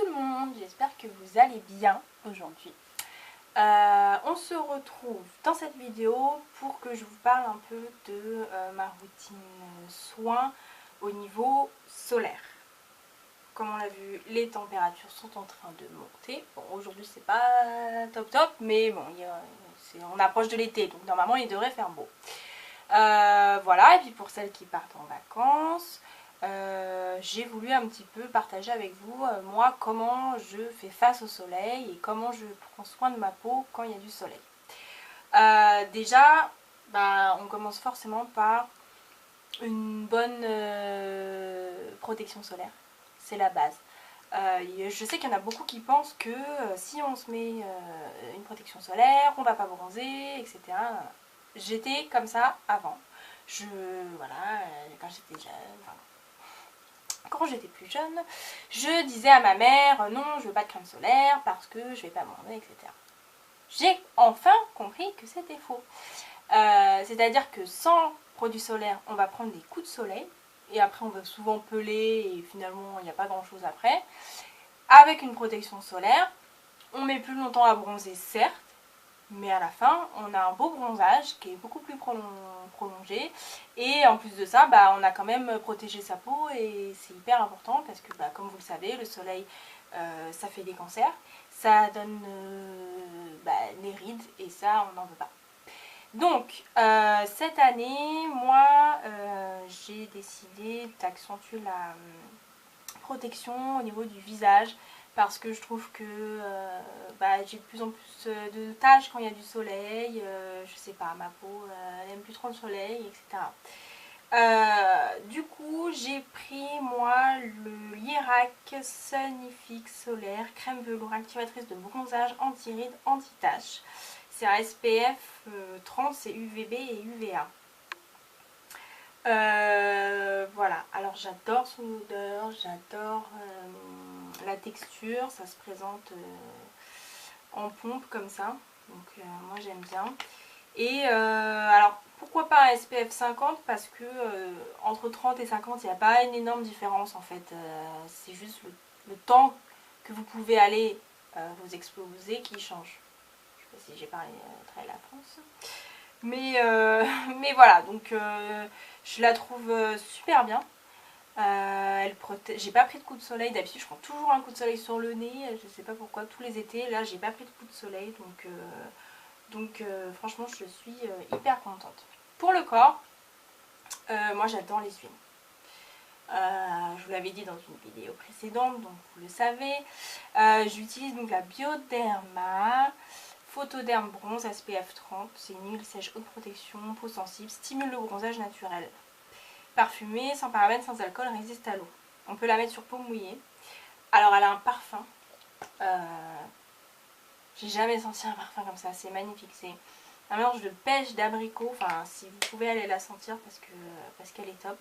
le monde, j'espère que vous allez bien aujourd'hui. On se retrouve dans cette vidéo pour que je vous parle un peu de ma routine soins au niveau solaire. Comme on l'a vu, les températures sont en train de monter. Bon, aujourd'hui c'est pas top, mais bon, on approche de l'été, donc normalement il devrait faire beau. Voilà, et puis pour celles qui partent en vacances, j'ai voulu un petit peu partager avec vous, moi, comment je fais face au soleil et comment je prends soin de ma peau quand il y a du soleil. Déjà, on commence forcément par une bonne protection solaire, c'est la base. Je sais qu'il y en a beaucoup qui pensent que si on se met une protection solaire, on va pas bronzer, etc. J'étais comme ça avant. Voilà, quand j'étais jeune, quand j'étais plus jeune, je disais à ma mère non, je veux pas de crème solaire parce que je vais pas bronzer, etc. J'ai enfin compris que c'était faux. C'est-à-dire que sans produit solaire, on va prendre des coups de soleil et après on va souvent peler et finalement il n'y a pas grand-chose après. Avec une protection solaire, on met plus longtemps à bronzer, certes, mais à la fin, on a un beau bronzage qui est beaucoup plus prolongé. Et en plus de ça, on a quand même protégé sa peau et c'est hyper important parce que, comme vous le savez, le soleil, ça fait des cancers. Ça donne les rides et ça, on n'en veut pas. Donc, cette année, moi, j'ai décidé d'accentuer la protection au niveau du visage parce que je trouve que j'ai de plus en plus de taches quand il y a du soleil, je sais pas, ma peau elle aime plus trop le soleil, etc. Du coup j'ai pris moi le Lierac Sunifix Solaire Crème Velours Activatrice de bronzage anti-rides anti-taches. C'est un SPF 30, c'est UVB et UVA. Voilà, alors j'adore son odeur, j'adore la texture, ça se présente en pompe comme ça, donc moi j'aime bien. Et alors pourquoi pas un SPF 50 parce que entre 30 et 50 il n'y a pas une énorme différence en fait, c'est juste le temps que vous pouvez aller vous exposer qui change. Je sais pas si j'ai parlé très la France. Mais voilà, donc je la trouve super bien. J'ai pas pris de coup de soleil, d'habitude je prends toujours un coup de soleil sur le nez, je sais pas pourquoi, tous les étés, là j'ai pas pris de coup de soleil, donc franchement je suis hyper contente. Pour le corps, moi j'adore les huiles. Je vous l'avais dit dans une vidéo précédente, donc vous le savez. J'utilise donc la Bioderma Photoderm Bronze SPF 30. C'est une huile sèche haute protection, peau sensible, stimule le bronzage naturel. Parfumée, sans parabènes, sans alcool, résiste à l'eau. On peut la mettre sur peau mouillée. Alors elle a un parfum. J'ai jamais senti un parfum comme ça, c'est magnifique. C'est un mélange de pêche, d'abricot. Enfin, si vous pouvez aller la sentir parce qu'elle est top.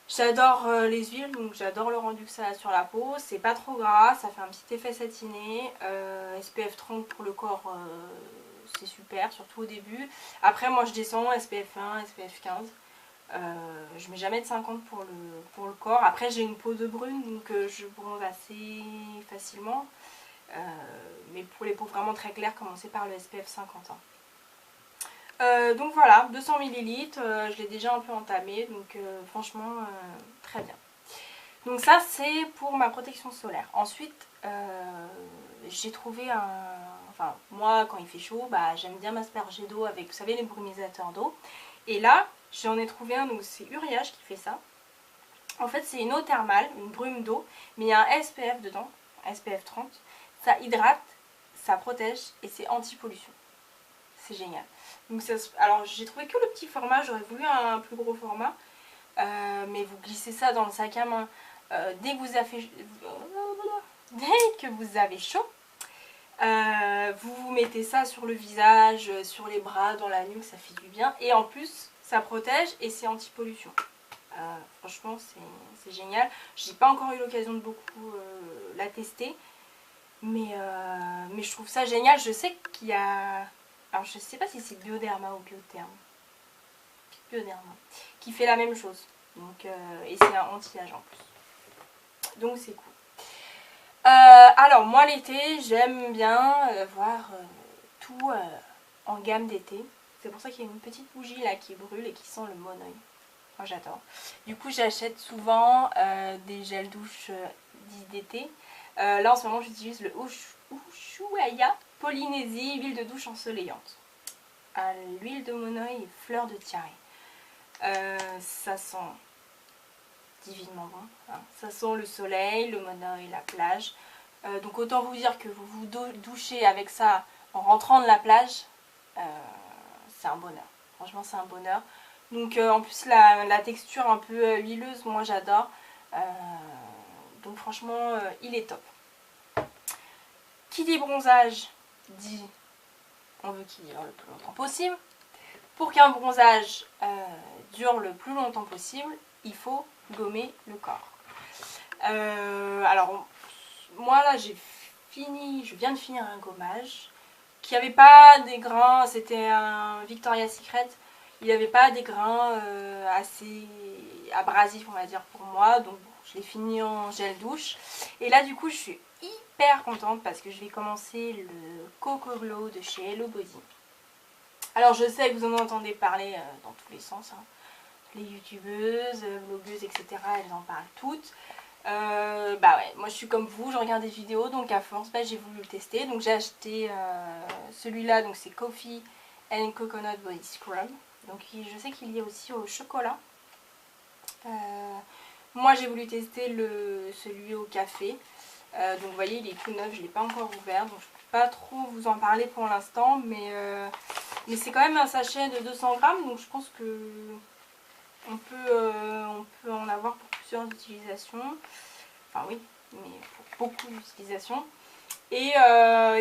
J'adore les huiles, donc j'adore le rendu que ça a sur la peau. C'est pas trop gras, ça fait un petit effet satiné. SPF 30 pour le corps, c'est super, surtout au début. Après, moi je descends SPF 1, SPF 15. Je mets jamais de 50 pour le corps. Après, j'ai une peau de brune, donc je bronze assez facilement. Mais pour les peaux vraiment très claires, commencez par le SPF 50. Donc voilà, 200 ml, je l'ai déjà un peu entamé, donc franchement très bien. Donc ça c'est pour ma protection solaire. Ensuite j'ai trouvé enfin moi quand il fait chaud, j'aime bien m'asperger d'eau avec, vous savez, les brumisateurs d'eau. Et là j'en ai trouvé un, donc c'est Uriage qui fait ça. En fait c'est une eau thermale, une brume d'eau, mais il y a un SPF dedans, SPF 30. Ça hydrate, ça protège et c'est anti-pollution. C'est génial. Donc alors j'ai trouvé que le petit format, j'aurais voulu un plus gros format. Mais vous glissez ça dans le sac à main dès que vous avez chaud. Vous mettez ça sur le visage, sur les bras, dans la nuque, ça fait du bien. Et en plus, ça protège et c'est anti-pollution. Franchement, c'est génial. J'ai pas encore eu l'occasion de beaucoup la tester. Mais je trouve ça génial. Je sais qu'il y a... Alors je sais pas si c'est Bioderma ou Bioderma qui fait la même chose. Donc, et c'est un anti-âge en plus. Donc c'est cool. Alors moi l'été, j'aime bien voir tout en gamme d'été. C'est pour ça qu'il y a une petite bougie là qui brûle et qui sent le monoeil. Moi j'adore. Du coup j'achète souvent des gels douche dits d'été. Là en ce moment j'utilise le Ushuaïa Polynésie, huile de douche ensoleillante. À l'huile de monoeil et fleurs de tiare. Ça sent divinement bon. Hein. Ça sent le soleil, le monoeil, la plage. Donc autant vous dire que vous vous douchez avec ça en rentrant de la plage, c'est un bonheur. Franchement c'est un bonheur. Donc en plus la texture un peu huileuse, moi j'adore. Donc franchement il est top. Qui dit bronzage dit on veut qu'il dure le plus longtemps possible. Pour qu'un bronzage dure le plus longtemps possible, il faut gommer le corps. Alors moi là je viens de finir un gommage qui n'avait pas des grains, c'était un Victoria's Secret, il n'avait pas des grains assez abrasifs on va dire pour moi, donc bon, je l'ai fini en gel douche. Et là du coup je suis hyper contente parce que je vais commencer le Coco Glow de chez Hello Body. Alors je sais que vous en entendez parler dans tous les sens, hein. Les youtubeuses, blogueuses, etc. elles en parlent toutes. Bah ouais, moi je suis comme vous, je regarde des vidéos, donc à force j'ai voulu le tester. Donc j'ai acheté celui-là, donc c'est Coffee and Coconut Body Scrub. Donc je sais qu'il y a aussi au chocolat. Moi j'ai voulu tester celui au café. Donc vous voyez il est tout neuf, je ne l'ai pas encore ouvert, donc je ne peux pas trop vous en parler pour l'instant, mais c'est quand même un sachet de 200 grammes, donc je pense que on peut en avoir pour plusieurs utilisations. Enfin oui, mais pour beaucoup d'utilisations. Et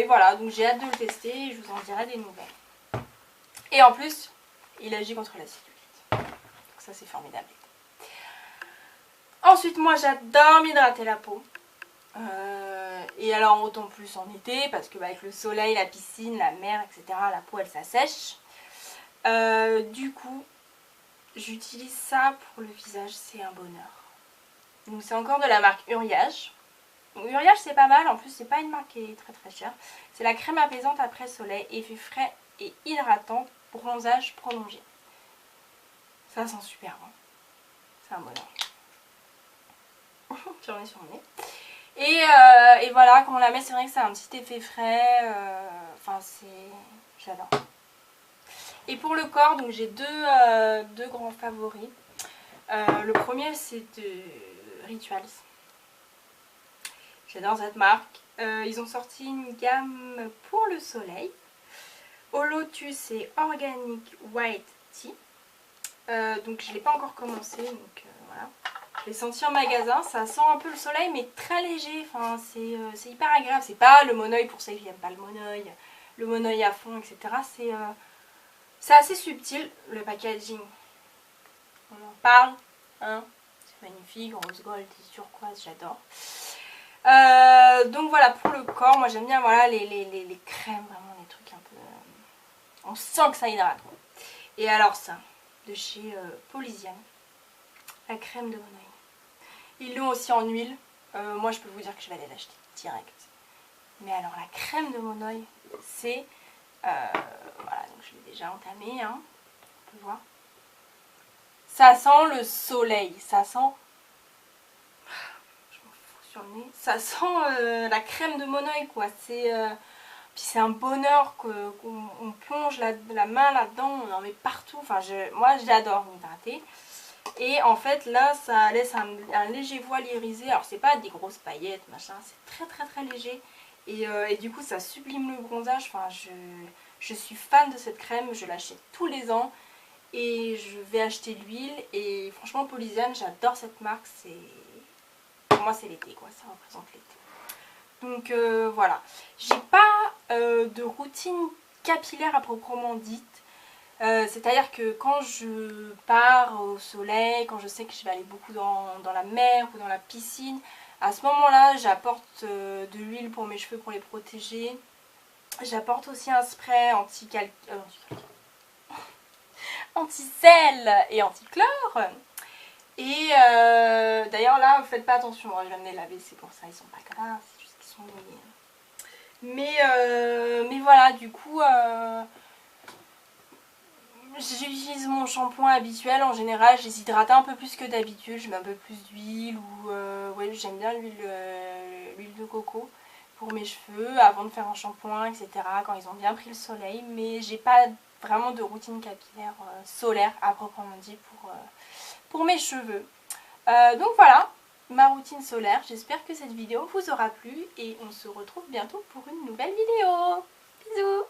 voilà, donc j'ai hâte de le tester et je vous en dirai des nouvelles. Et en plus, il agit contre la cellulite. Donc ça c'est formidable. Ensuite, moi j'adore m'hydrater la peau. Et alors autant plus en été parce que avec le soleil, la piscine, la mer, etc. la peau elle s'assèche. Du coup j'utilise ça pour le visage, c'est un bonheur. Donc c'est encore de la marque Uriage. Donc Uriage c'est pas mal, en plus c'est pas une marque qui est très très chère. C'est la crème apaisante après soleil, effet frais et hydratant, bronzage prolongé. Ça sent super bon. C'est un bonheur. J'en ai sur le nez. Et voilà, quand on la met, c'est vrai que ça a un petit effet frais. Enfin, j'adore. Et pour le corps, donc j'ai deux grands favoris. Le premier, c'est de Rituals. J'adore cette marque. Ils ont sorti une gamme pour le soleil. Au lotus et Organic White Tea. Donc je ne l'ai pas encore commencé, donc voilà. Je l'ai senti en magasin, ça sent un peu le soleil mais très léger, enfin, c'est hyper agréable. C'est pas le monoeil pour ceux qui n'aiment pas le monoeil à fond, etc. C'est assez subtil, le packaging. On en parle, hein. C'est magnifique, rose gold et turquoise, j'adore. Donc voilà, pour le corps, moi j'aime bien voilà, les crèmes, vraiment les trucs un peu... on sent que ça hydrate. Et alors ça, de chez Polysian, la crème de monoeil. Ils l'ont aussi en huile. Moi je peux vous dire que je vais aller l'acheter direct. Mais alors la crème de monoeil, c'est... voilà, donc je l'ai déjà entamée, hein. On peut voir. Ça sent le soleil, ça sent... je m'en fous sur le nez. Ça sent la crème de monoeil quoi. Puis c'est un bonheur qu'on plonge la main là-dedans, on en met partout. Enfin, moi j'adore m'hydrater. Et en fait là ça laisse un léger voile irisé. Alors c'est pas des grosses paillettes machin, c'est très très très léger. Et du coup ça sublime le bronzage. Enfin je suis fan de cette crème, je l'achète tous les ans. Et je vais acheter l'huile. Et franchement Polysian, j'adore cette marque. Pour moi c'est l'été quoi, ça représente l'été. Donc voilà. J'ai pas de routine capillaire à proprement dite. C'est-à-dire que quand je pars au soleil, quand je sais que je vais aller beaucoup dans la mer ou dans la piscine, à ce moment-là, j'apporte de l'huile pour mes cheveux pour les protéger. J'apporte aussi un spray anti-sel et anti-chlore. Et d'ailleurs là, faites pas attention, je viens de les laver, c'est pour ça, ils sont pas gras, c'est juste qu'ils sont mouillés. Mais voilà, du coup, j'utilise mon shampoing habituel. En général, je les hydrate un peu plus que d'habitude, je mets un peu plus d'huile ou ouais, j'aime bien l'huile de coco pour mes cheveux avant de faire un shampoing, etc. quand ils ont bien pris le soleil. Mais j'ai pas vraiment de routine capillaire solaire à proprement dit pour mes cheveux. Donc voilà, ma routine solaire. J'espère que cette vidéo vous aura plu et on se retrouve bientôt pour une nouvelle vidéo. Bisous!